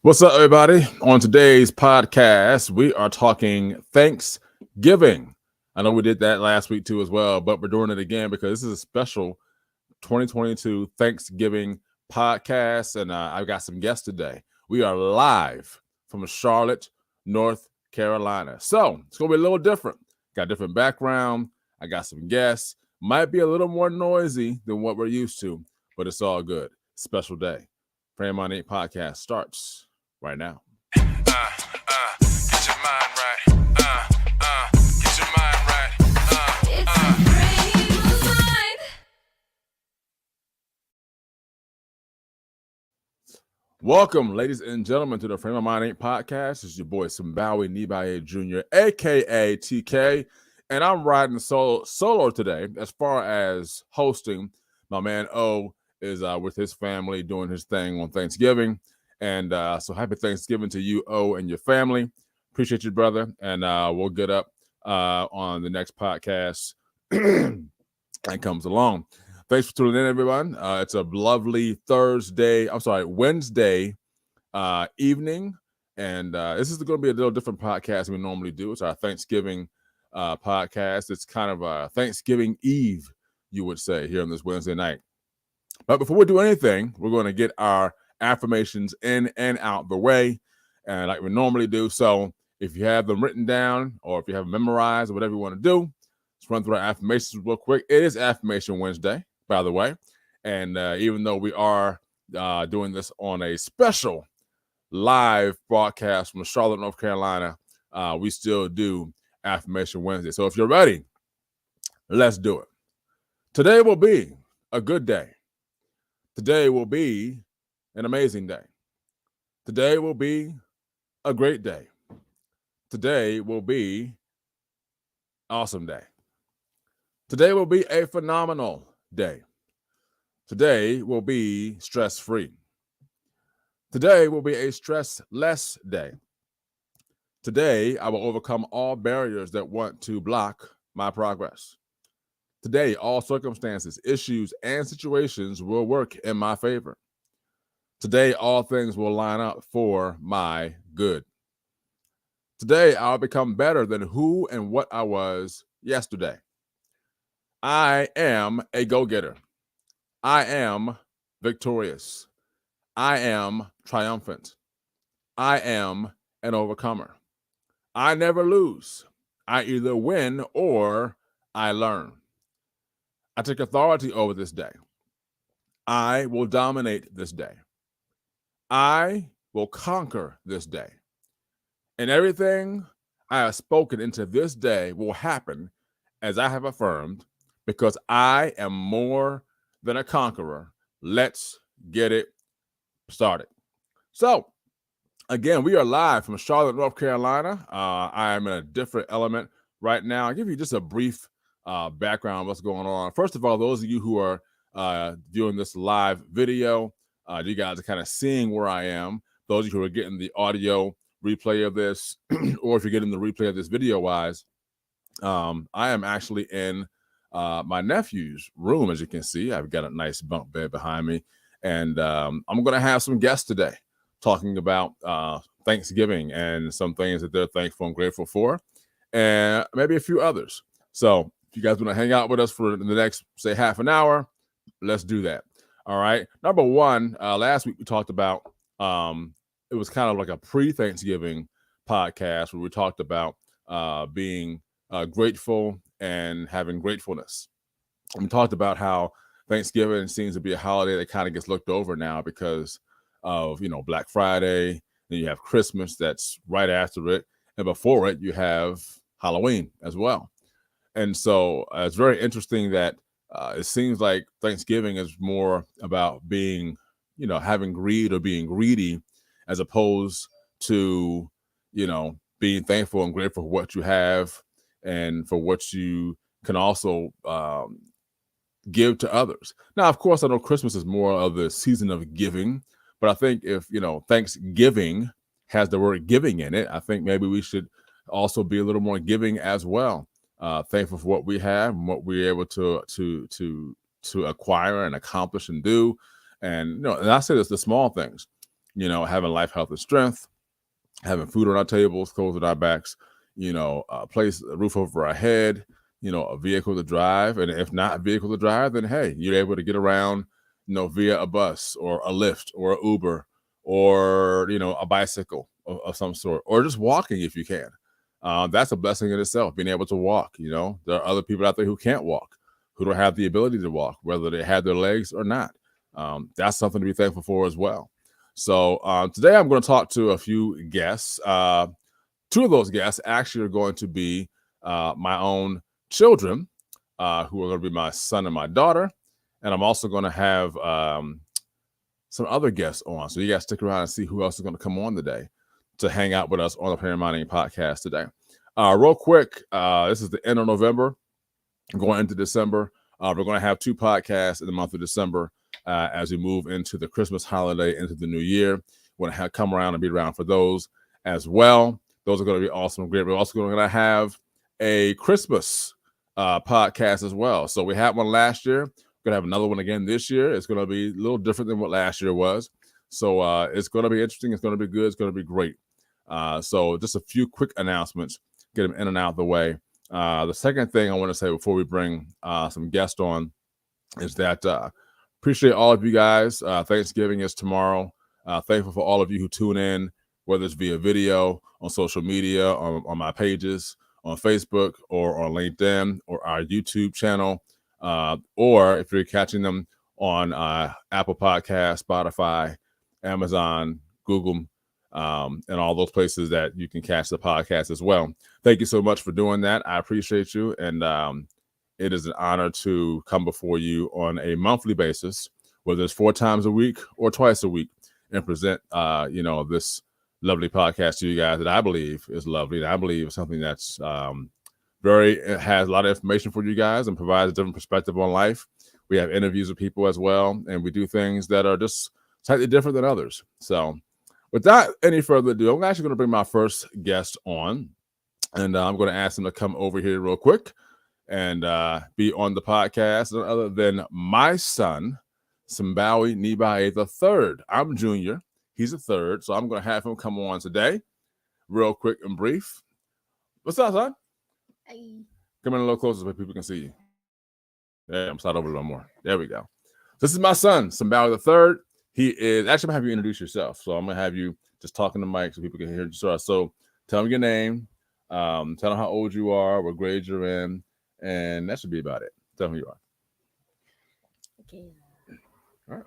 What's up, everybody? On today's podcast, we are talking Thanksgiving. I know we did that last week too, as well, but we're doing it again because this is a special 2022 Thanksgiving podcast, and I've got some guests today. We are live from Charlotte, North Carolina, so it's gonna be a little different. Got a different background. I got some guests. Might be a little more noisy than what we're used to, but it's all good. Special day. Frame on 8 podcast starts right now. Get your mind right. Get your mind right. It's a frame of mind. Welcome, ladies and gentlemen, to the Frame of Mind 8 podcast. It's your boy Simbawi Nibaye Jr., aka TK, and I'm riding solo today. As far as hosting, my man O is with his family doing his thing on Thanksgiving. And so happy Thanksgiving to you, O, and your family. Appreciate you, brother. And we'll get up on the next podcast that comes along. Thanks for tuning in, everyone. It's a lovely Wednesday evening. And this is going to be a little different podcast than we normally do. It's our Thanksgiving podcast. It's kind of a Thanksgiving Eve, you would say, here on this Wednesday night. But before we do anything, we're going to get our affirmations in and out the way, and like we normally do. So if you have them written down or if you have them memorized or whatever you want to do, let's run through our affirmations real quick. It is Affirmation Wednesday, by the way. And even though we are doing this on a special live broadcast from Charlotte, North Carolina, we still do Affirmation Wednesday. So if you're ready, let's do it. Today will be a good day. Today will be an amazing day. Today will be a great day. Today will be an awesome day. Today will be a phenomenal day. Today will be stress-free. Today will be a stressless day. Today, I will overcome all barriers that want to block my progress. Today, all circumstances, issues, and situations will work in my favor. Today, all things will line up for my good. Today, I'll become better than who and what I was yesterday. I am a go-getter. I am victorious. I am triumphant. I am an overcomer. I never lose. I either win or I learn. I take authority over this day. I will dominate this day. I will conquer this day. And everything I have spoken into this day will happen as I have affirmed, because I am more than a conqueror. Let's get it started. So, again, we are live from Charlotte, North Carolina. I am in a different element right now. I'll give you just a brief background of what's going on. First of all, those of you who are viewing this live video, you guys are kind of seeing where I am. Those of you who are getting the audio replay of this, or if you're getting the replay of this video-wise, I am actually in my nephew's room. As you can see, I've got a nice bunk bed behind me, and I'm going to have some guests today talking about Thanksgiving and some things that they're thankful and grateful for, and maybe a few others. So if you guys want to hang out with us for the next, say, half an hour, let's do that. All right. Number one, last week we talked about, it was kind of like a pre-Thanksgiving podcast where we talked about being grateful and having gratefulness. And we talked about how Thanksgiving seems to be a holiday that kind of gets looked over now because of, Black Friday. Then you have Christmas that's right after it. And before it, you have Halloween as well. And so it's very interesting that it seems like Thanksgiving is more about being, having greed or being greedy, as opposed to, being thankful and grateful for what you have and for what you can also give to others. Now, of course, I know Christmas is more of the season of giving, but I think if, Thanksgiving has the word giving in it, I think maybe we should also be a little more giving as well. Thankful for what we have and what we're able to acquire and accomplish and do. And, and I say this, the small things. having life, health, and strength, having food on our tables, clothes on our backs, a place, a roof over our head, a vehicle to drive. And if not a vehicle to drive, then hey, you're able to get around, via a bus or a Lyft or a Uber or, a bicycle of some sort, or just walking if you can. That's a blessing in itself, being able to walk. There are other people out there who can't walk, who don't have the ability to walk, whether they have their legs or not. That's something to be thankful for as well. So today I'm going to talk to a few guests. Two of those guests actually are going to be my own children, who are going to be my son and my daughter. And I'm also going to have some other guests on. So you guys stick around and see who else is going to come on today to hang out with us on the Parent Minding Podcast today. Real quick, this is the end of November, going into December. We're going to have 2 podcasts in the month of December as we move into the Christmas holiday, into the new year. We're going to come around and be around for those as well. Those are going to be awesome and great. We're also going to have a Christmas podcast as well. So we had one last year. We're going to have another one again this year. It's going to be a little different than what last year was. So it's going to be interesting. It's going to be good. It's going to be great. So just a few quick announcements, get them in and out of the way. The second thing I want to say before we bring some guests on is that appreciate all of you guys. Thanksgiving is tomorrow. Thankful for all of you who tune in, whether it's via video, on social media, on my pages, on Facebook or on LinkedIn or our YouTube channel, or if you're catching them on Apple Podcasts, Spotify, Amazon, Google, and all those places that you can catch the podcast as well. Thank you so much for doing that. I appreciate you. And it is an honor to come before you on a monthly basis, whether it's 4 times a week or twice a week, and present, this lovely podcast to you guys that I believe is lovely. And I believe is something that's it has a lot of information for you guys and provides a different perspective on life. We have interviews with people as well, and we do things that are just slightly different than others. So without any further ado, I'm actually going to bring my first guest on, and I'm going to ask him to come over here real quick and be on the podcast, none other than my son, Simbawi Nibaye III. I'm junior. He's a third, so I'm going to have him come on today real quick and brief. What's up, son? Hey. Come in a little closer so people can see you. Yeah, I'm slide over a little more. There we go. This is my son, Simbawi III. He is, actually, I'm going to have you introduce yourself. So I'm going to have you just talk in the mic so people can hear you. So tell them your name, tell them how old you are, what grade you're in, and that should be about it. Tell them who you are. Okay. All right.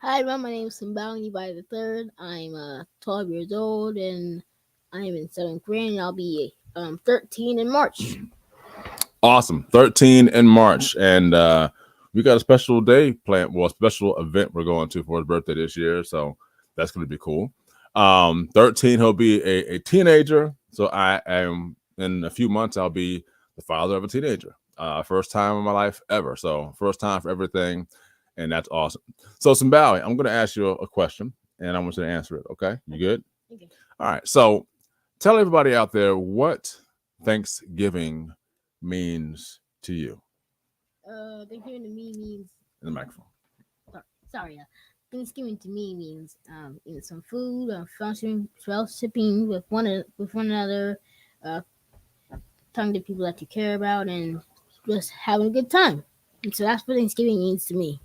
Hi, everyone. My name is Simbawi Nibaye III. I'm 12 years old, and I'm in 7th grade, and I'll be 13 in March. Awesome. 13 in March. And we got a special day planned, a special event we're going to for his birthday this year. So that's going to be cool. 13, he'll be a teenager. So I am, in a few months, I'll be the father of a teenager. First time in my life ever. So first time for everything. And that's awesome. So Simbawi, I'm going to ask you a question, and I want you to answer it. Okay? You good? Okay. All right. So tell everybody out there what Thanksgiving means to you. Thanksgiving to me means In the microphone. Sorry. Thanksgiving to me means some food, fellowshipping with one another, talking to people that you care about, and just having a good time. And so that's what Thanksgiving means to me.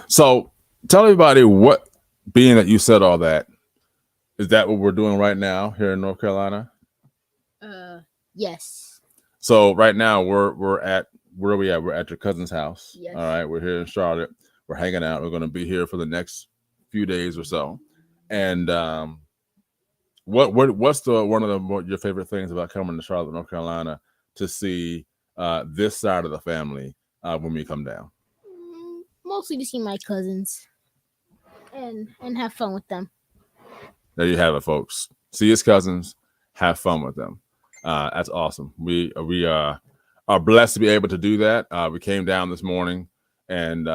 So tell everybody what, being that you said all that, is that what we're doing right now here in North Carolina? Yes. So right now we're at, where are we at? We're at your cousin's house. Yes. All right. We're here in Charlotte. We're hanging out. We're going to be here for the next few days or so. And what's one of your favorite things about coming to Charlotte, North Carolina, to see this side of the family when we come down? Mostly to see my cousins and have fun with them. There you have it, folks. See his cousins, have fun with them. That's awesome. We are blessed to be able to do that. We came down this morning, and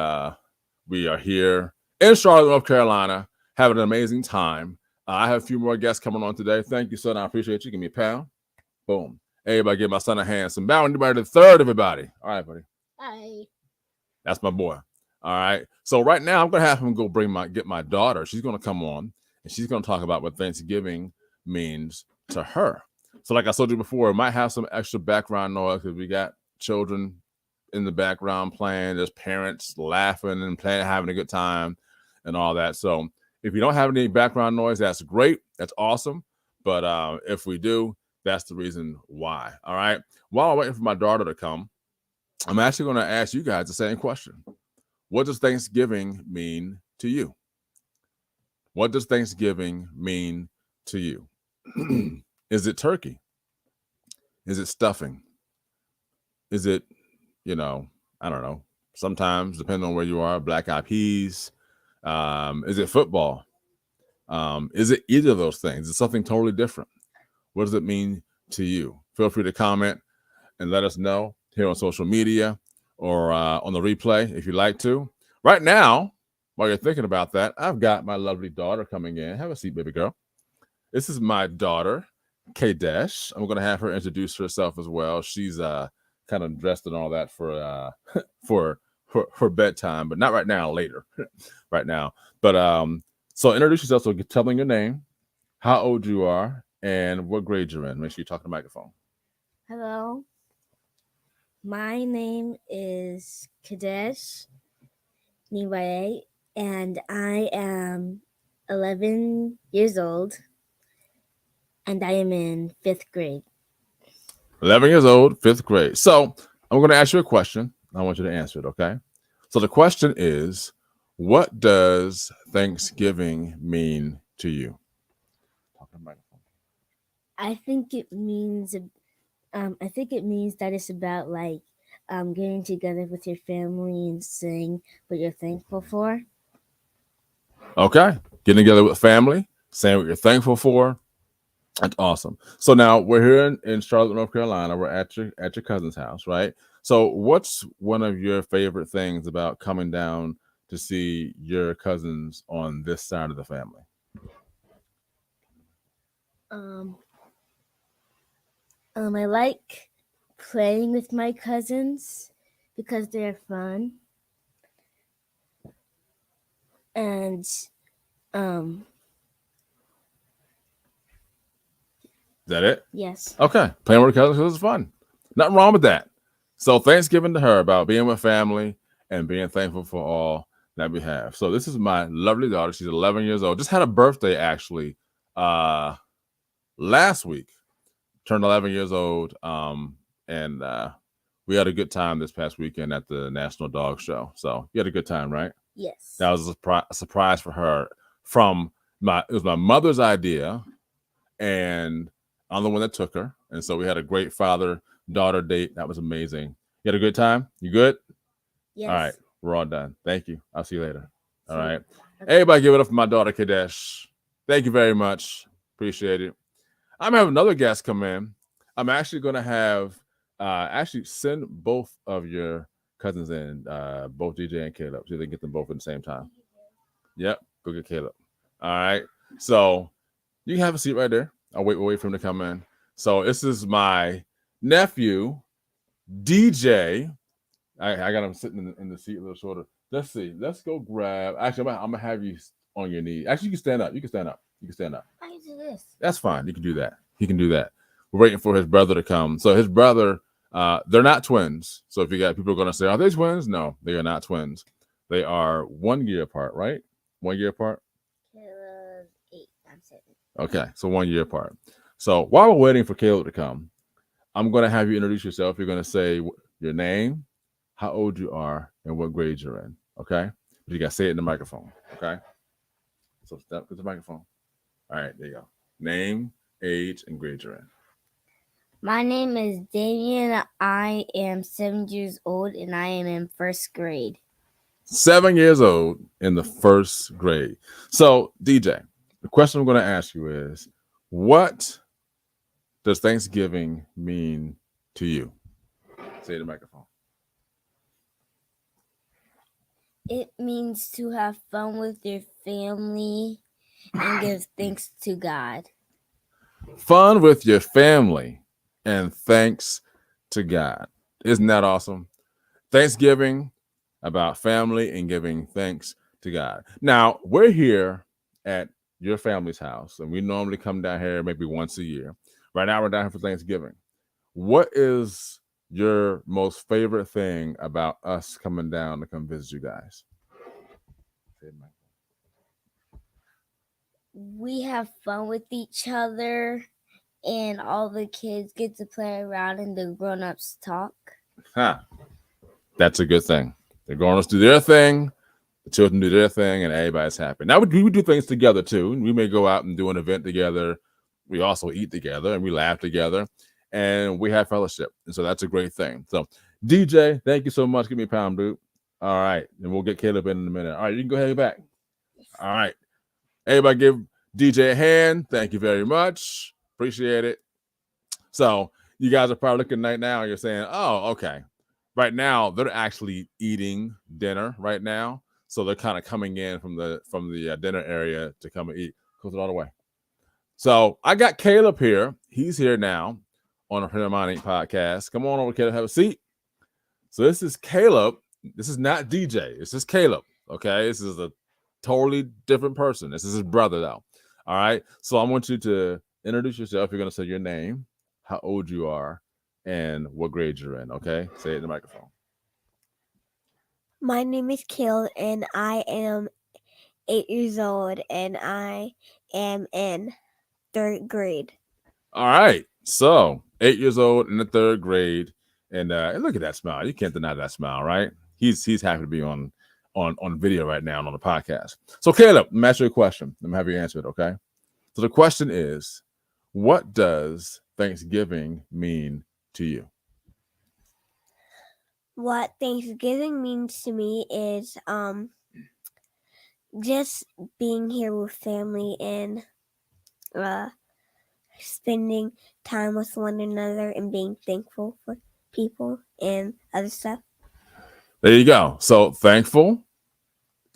we are here in Charlotte, North Carolina, having an amazing time. I have a few more guests coming on today. Thank you, son. I appreciate you. Give me a pound. Boom. Everybody give my son a hand. Simbawi Nibaye III, everybody. All right, buddy. Hi. That's my boy. All right. So right now I'm gonna have him go get my daughter. She's gonna come on and she's gonna talk about what Thanksgiving means to her. So like I told you before, it might have some extra background noise because we got children in the background playing. There's parents laughing and playing, having a good time, and all that. So if you don't have any background noise, that's great. That's awesome. But if we do, that's the reason why. All right. While I'm waiting for my daughter to come, I'm actually going to ask you guys the same question. What does Thanksgiving mean to you? What does Thanksgiving mean to you? Is it turkey? Is it stuffing? Is it, I don't know. Sometimes, depending on where you are, black eyed peas. Is it football? Is it either of those things? It's something totally different. What does it mean to you? Feel free to comment and let us know here on social media or on the replay if you'd like to. Right now, while you're thinking about that, I've got my lovely daughter coming in. Have a seat, baby girl. This is my daughter, Kadesh. I'm going to have her introduce herself as well. She's kind of dressed and all that for for bedtime, but not right now, later. Right now. But so introduce yourself. So tell me your name, how old you are, and what grade you're in. Make sure you talk to the microphone. Hello. My name is Kadesh Niwaye, and I am 11 years old, and I am in 5th grade. 11 years old, 5th grade. So I'm going to ask you a question. I want you to answer it, okay? So the question is, what does Thanksgiving mean to you? Talk to the microphone. I think it means that it's about like getting together with your family and saying what you're thankful for. Okay, getting together with family, saying what you're thankful for. That's awesome. So now we're here in Charlotte, North Carolina. We're at your cousin's house, right? So what's one of your favorite things about coming down to see your cousins on this side of the family? I like playing with my cousins because they're fun. And Is that it? yes. Okay. Playing with cousins is fun. Nothing wrong with that. So Thanksgiving to her about being with family and being thankful for all that we have. So this is my lovely daughter. She's 11 years old. Just had a birthday actually last week. Turned 11 years old. And we had a good time this past weekend at the National Dog Show. So you had a good time, right? Yes. That was a surprise for her. It was my mother's idea, and I'm the one that took her. And so we had a great father-daughter date. That was amazing. You had a good time? You good? Yes. All right. We're all done. Thank you. I'll see you later. All right. Everybody give it up for my daughter, Kadesh. Thank you very much. Appreciate it. I'm going to have another guest come in. I'm actually going to have send both of your cousins in, both DJ and Caleb, so they get them both at the same time. Yep. Go get Caleb. All right. So you can have a seat right there. I'll wait for him to come in. So this is my nephew, DJ. I got him sitting in the seat a little shorter. Let's see. Let's go grab. Actually, I'm gonna have you on your knee. Actually, you can stand up. You can stand up. How do you do this? That's fine. You can do that. He can do that. We're waiting for his brother to come. So his brother, they're not twins. So if you got people are gonna say, are they twins? No, they are not twins. They are 1 year apart, right? 1 year apart. Caleb 8. I'm 7. Okay, so 1 year apart. So while we're waiting for Caleb to come, I'm going to have you introduce yourself. You're going to say your name, how old you are, and what grade you're in. Okay? But you got to say it in the microphone. Okay? So step to the microphone. All right, there you go. Name, age, and grade you're in. My name is Damien. I am 7 years old, and I am in 1st grade. 7 years old in the 1st grade. So, DJ, the question I'm going to ask you is, what does Thanksgiving mean to you? Say the microphone. It means to have fun with your family and give thanks to God. Fun with your family and thanks to God. Isn't that awesome? Thanksgiving, about family and giving thanks to God. Now, we're here at your family's house, and we normally come down here maybe once a year. Right now, we're down here for Thanksgiving. What is your most favorite thing about us coming down to come visit you guys? We have fun with each other, and all the kids get to play around and the grown-ups talk. Huh. That's a good thing. The grown-ups do their thing, the children do their thing, and everybody's happy. Now, we do things together, too. We may go out and do an event together. We also eat together, and we laugh together, and we have fellowship. And so that's a great thing. So, DJ, thank you so much. Give me a pound, dude. All right. And we'll get Caleb in a minute. All right, you can go ahead and back. All right. Everybody give DJ a hand. Thank you very much. Appreciate it. So you guys are probably looking right now and you're saying, oh, okay. Right now, they're actually eating dinner right now. So they're kind of coming in from the dinner area to come and eat. Close it all the way. So I got Caleb here. He's here now on the Paramount podcast. Come on over, Caleb. Have a seat. So this is Caleb. This is not DJ. This is Caleb. Okay. This is a totally different person. This is his brother, though. All right. So I want you to introduce yourself. You're going to say your name, how old you are, and what grade you're in. Okay. Say it in the microphone. My name is Caleb, and I am 8 years old, and I am in 3rd grade. All right. So 8 years old in the 3rd grade. And look at that smile. You can't deny that smile, right? He's happy to be on video right now and on the podcast. So Caleb, let me ask you a question. Let me have you answer it, okay? So the question is, what does Thanksgiving mean to you? What Thanksgiving means to me is just being here with family and spending time with one another and being thankful for people and other stuff. There you go. So thankful.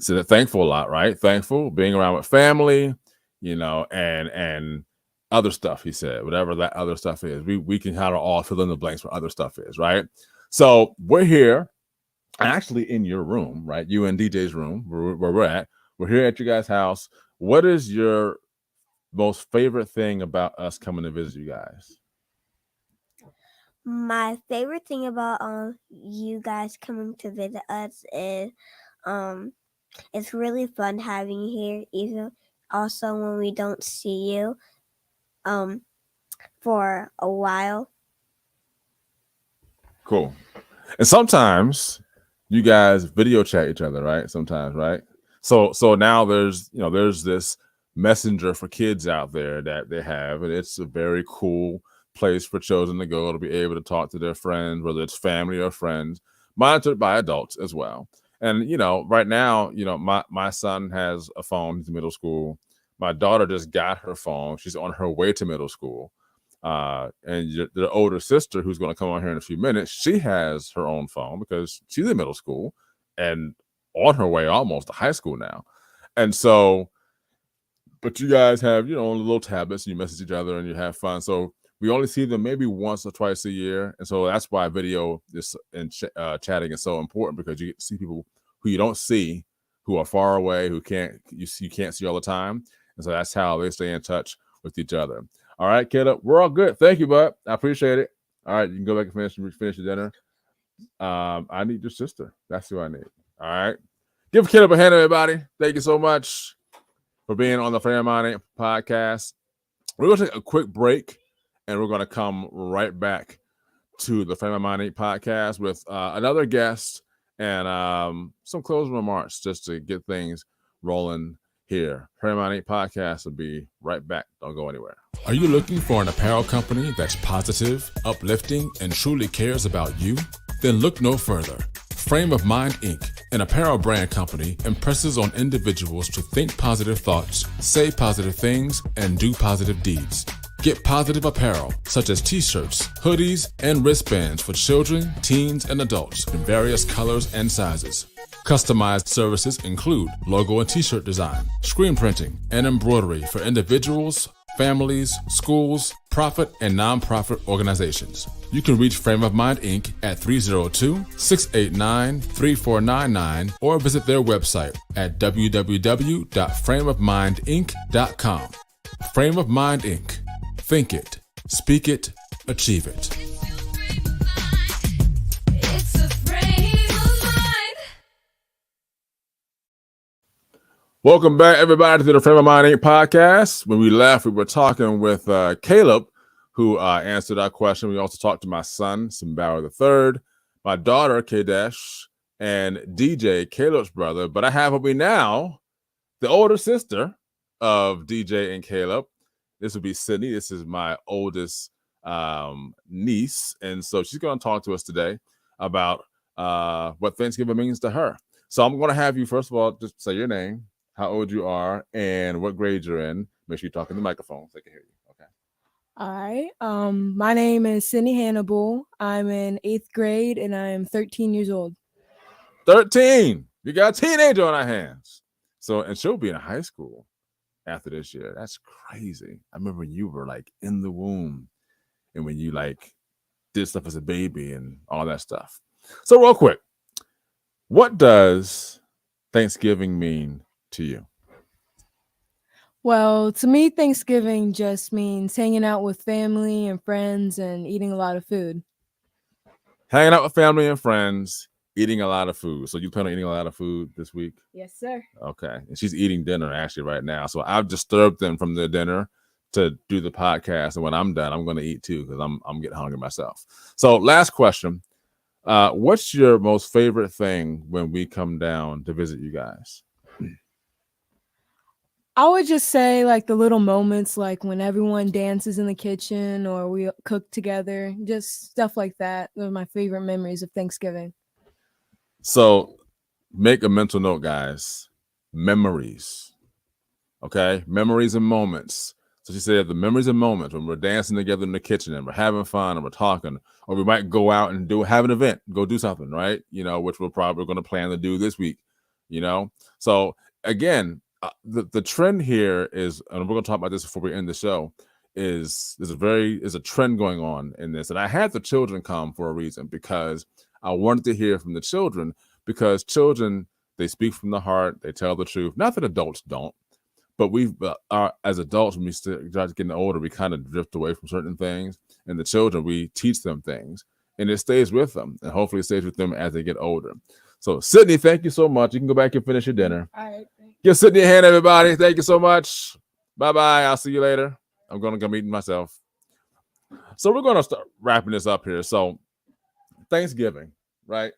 So they're thankful a lot, right? Thankful, being around with family, and other stuff, he said, whatever that other stuff is. We can kind of all fill in the blanks what other stuff is, right? So we're here, actually in your room, right? You and DJ's room, where we're at. We're here at your guys' house. What is your most favorite thing about us coming to visit you guys? My favorite thing about you guys coming to visit us is it's really fun having you here, even also when we don't see you for a while. Cool. And sometimes you guys video chat each other, right? Sometimes, right? So now there's this messenger for kids out there that they have, and it's a very cool place for children to go to be able to talk to their friends, whether it's family or friends, monitored by adults as well. And right now, my son has a phone. He's in middle school. My daughter just got her phone. She's on her way to middle school. And the older sister, who's going to come on here in a few minutes, she has her own phone because she's in middle school and on her way almost to high school now. And so, but you guys have, little tablets, and you message each other and you have fun. So we only see them maybe once or twice a year. And so that's why video and chatting is so important, because you get to see people who you don't see, who are far away, who you can't see all the time. And so that's how they stay in touch with each other. All right, Caleb, we're all good. Thank you, bud. I appreciate it. All right, you can go back and finish your dinner. I need your sister. That's who I need. All right. Give Caleb a hand, everybody. Thank you so much for being on the Fairmont podcast. We're going to take a quick break, and we're going to come right back to the Fairmont podcast with another guest and some closing remarks just to get things rolling here. Paramount Podcast will be right back. Don't go anywhere. Are you looking for an apparel company that's positive, uplifting, and truly cares about you? Then look no further. Frame of Mind Inc., an apparel brand company, impresses on individuals to think positive thoughts, say positive things, and do positive deeds. Get positive apparel such as t-shirts, hoodies, and wristbands for children, teens, and adults in various colors and sizes. Customized services include logo and t-shirt design, screen printing, and embroidery for individuals, families, schools, profit, and nonprofit organizations. You can reach Frame of Mind Inc. at 302-689-3499 or visit their website at www.frameofmindinc.com. Frame of Mind Inc. Think it, speak it, achieve it. It's a frame of mind. Welcome back, everybody, to the Frame of Mind Inc. podcast. When we left, we were talking with Caleb, who answered our question. We also talked to my son, Simbawa III, my daughter, Kadesh, and DJ, Caleb's brother. But I have with me now the older sister of DJ and Caleb. This would be Sydney. This is my oldest niece. And so she's going to talk to us today about what Thanksgiving means to her. So I'm going to have you, first of all, just say your name, how old you are, and what grade you're in. Make sure you talk in the microphone so they can hear you. Okay. All right. My name is Sydney Hannibal. I'm in 8th grade and I am 13 years old. 13. We got a teenager on our hands. So, and she'll be in high school after this year. That's crazy. I remember when you were like in the womb and when you like did stuff as a baby and all that stuff. So real quick, what does Thanksgiving mean to you? Well, to me, Thanksgiving just means hanging out with family and friends and eating a lot of food. Hanging out with family and friends, eating a lot of food. So you plan on eating a lot of food this week? Yes, sir. Okay. And she's eating dinner actually right now. So I've disturbed them from their dinner to do the podcast. And when I'm done, I'm going to eat too because I'm getting hungry myself. So last question. What's your most favorite thing when we come down to visit you guys? I would just say like the little moments, like when everyone dances in the kitchen or we cook together, just stuff like that. Those are my favorite memories of Thanksgiving. So make a mental note, guys. Memories. Okay? Memories and moments. So she said the memories and moments when we're dancing together in the kitchen and we're having fun and we're talking, or we might go out and have an event, go do something, right? You know, which we're probably going to plan to do this week, you know? So again, the trend here is, and we're going to talk about this before we end the show, is a trend going on in this. And I had the children come for a reason because I wanted to hear from the children, because children, they speak from the heart, they tell the truth. Not that adults don't, but as adults, when we start getting older, we kind of drift away from certain things. And the children, we teach them things, and it stays with them, and hopefully it stays with them as they get older. So, Sydney, thank you so much. You can go back and finish your dinner. All right. Give Sydney a hand, everybody. Thank you so much. Bye-bye. I'll see you later. I'm going to go meet myself. So we're going to start wrapping this up here. So Thanksgiving, right?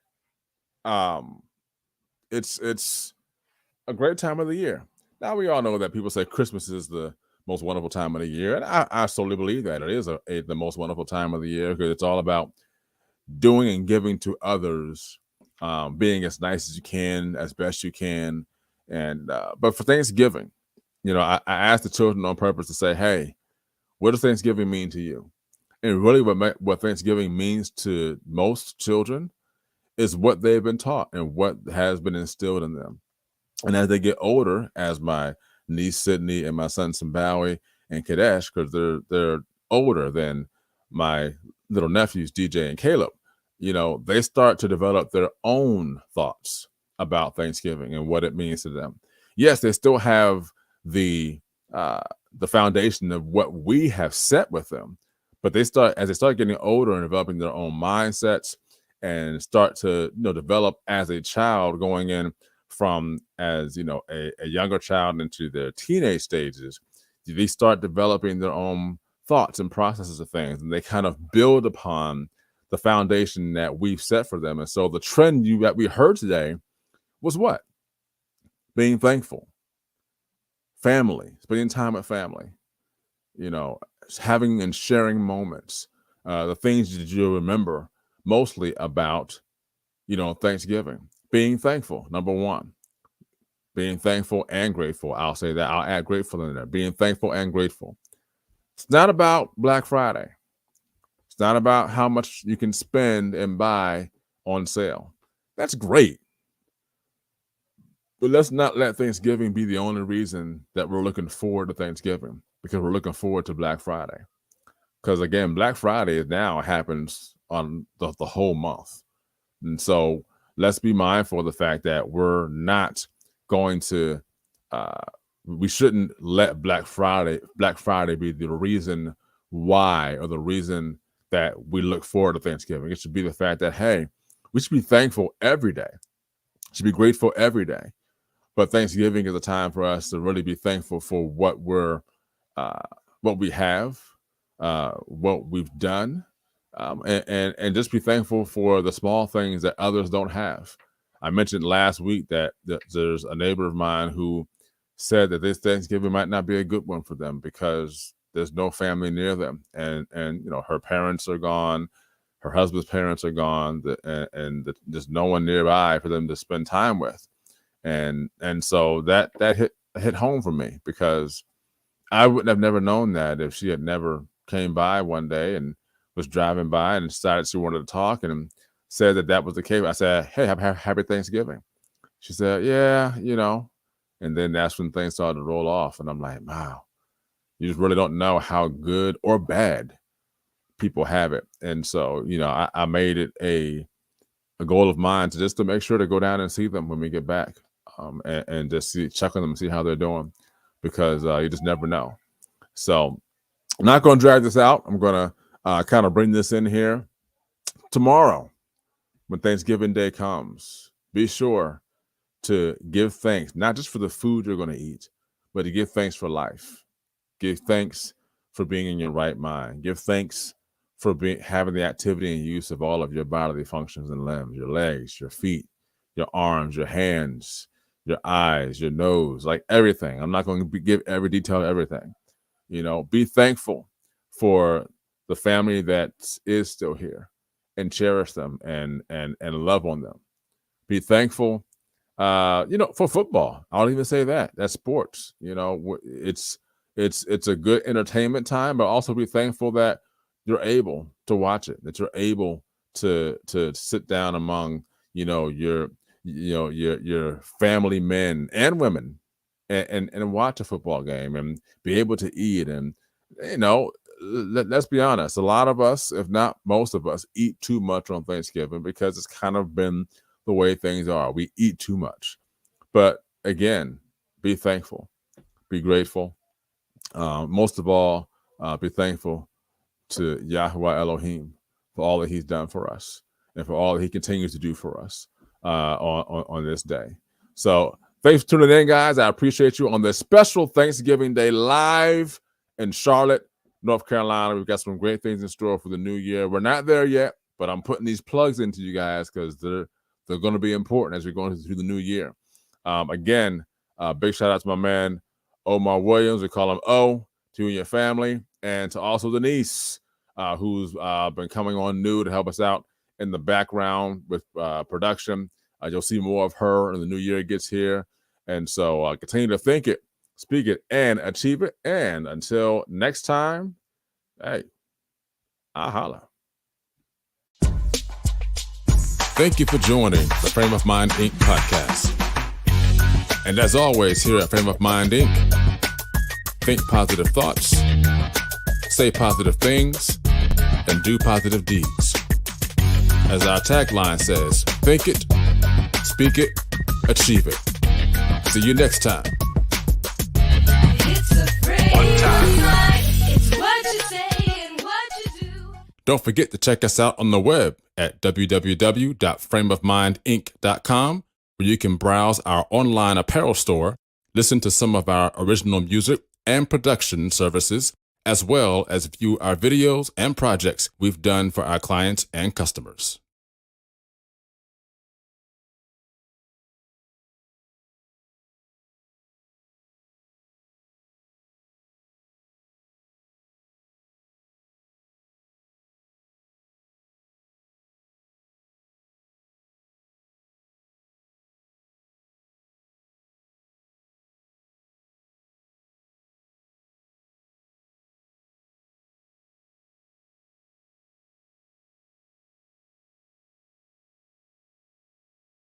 It's a great time of the year. Now, we all know that people say Christmas is the most wonderful time of the year. And I solely believe that it is the most wonderful time of the year because it's all about doing and giving to others, being as nice as you can, as best you can. And but for Thanksgiving, you know, I asked the children on purpose to say, hey, what does Thanksgiving mean to you? And really what Thanksgiving means to most children is what they've been taught and what has been instilled in them. And as they get older, as my niece Sydney and my son Simbawi and Kadesh, because they're older than my little nephews DJ and Caleb, you know, they start to develop their own thoughts about Thanksgiving and what it means to them. Yes, they still have the foundation of what we have set with them, but as they start getting older and developing their own mindsets and start to, you know, develop as a child, going in from as, you know, a younger child into their teenage stages, they start developing their own thoughts and processes of things, and they kind of build upon the foundation that we've set for them. And so the trend that we heard today was what? Being thankful. Family, spending time with family, you know, having and sharing moments, the things that you remember mostly about, you know, Thanksgiving. Being thankful, number one. Being thankful and grateful. I'll say that. I'll add grateful in there. Being thankful and grateful. It's not about Black Friday. It's not about how much you can spend and buy on sale. That's great. But let's not let Thanksgiving be the only reason that we're looking forward to Thanksgiving, because we're looking forward to Black Friday. because again, Black Friday now happens on the whole month. And so let's be mindful of the fact that we're not going to, we shouldn't let Black Friday be the reason why, or the reason that we look forward to Thanksgiving. It should be the fact that, hey, we should be thankful every day, should be grateful every day. But Thanksgiving is a time for us to really be thankful for what we have, what we've done, and just be thankful for the small things that others don't have. I mentioned last week that there's a neighbor of mine who said that this Thanksgiving might not be a good one for them because there's no family near them, and her parents are gone, her husband's parents are gone, and there's no one nearby for them to spend time with, and so that hit home for me, because I wouldn't have never known that if she had never came by one day and was driving by and decided she wanted to talk and said that was the case. I said, hey, happy Thanksgiving. She said, yeah, and then that's when things started to roll off, and I'm like, wow, you just really don't know how good or bad people have it. And so, I made it a goal of mine to make sure to go down and see them when we get back, and just check on them and see how they're doing, because you just never know. So I'm not going to drag this out. I'm going to kind of bring this in here. Tomorrow, when Thanksgiving Day comes, be sure to give thanks, not just for the food you're going to eat, but to give thanks for life. Give thanks for being in your right mind. Give thanks for having the activity and use of all of your bodily functions and limbs, your legs, your feet, your arms, your hands, your eyes, your nose, like everything. I'm not going to give every detail of everything. Be thankful for the family that is still here, and cherish them and love on them. Be thankful, for football. I'll even say that. That's sports. It's a good entertainment time, but also be thankful that you're able to watch it, that you're able to sit down among, your family men and women and watch a football game and be able to eat. And, let's be honest, a lot of us, if not most of us, eat too much on Thanksgiving because it's kind of been the way things are. We eat too much. But again, be thankful, be grateful. Most of all, be thankful to Yahweh Elohim for all that he's done for us and for all that he continues to do for us on this day. So thanks for tuning in, guys. I appreciate you on this special Thanksgiving Day live in Charlotte, North Carolina. We've got some great things in store for the new year. We're not there yet, but I'm putting these plugs into you guys because they're going to be important as we're going through the new year. Again, big shout out to my man, Omar Williams. We call him O, to you and your family, and to also Denise, who's been coming on new to help us out in the background with production. You'll see more of her when the new year gets here. And so continue to think it, speak it, and achieve it. And until next time, hey, I holla. Thank you for joining the Frame of Mind Inc. podcast. And as always, here at Frame of Mind Inc., think positive thoughts, say positive things, and do positive deeds. As our tagline says, think it, speak it, achieve it. See you next time. It's a frame of mind. It's what you say and what you do. Don't forget to check us out on the web at www.frameofmindinc.com, where you can browse our online apparel store, listen to some of our original music and production services, as well as view our videos and projects we've done for our clients and customers.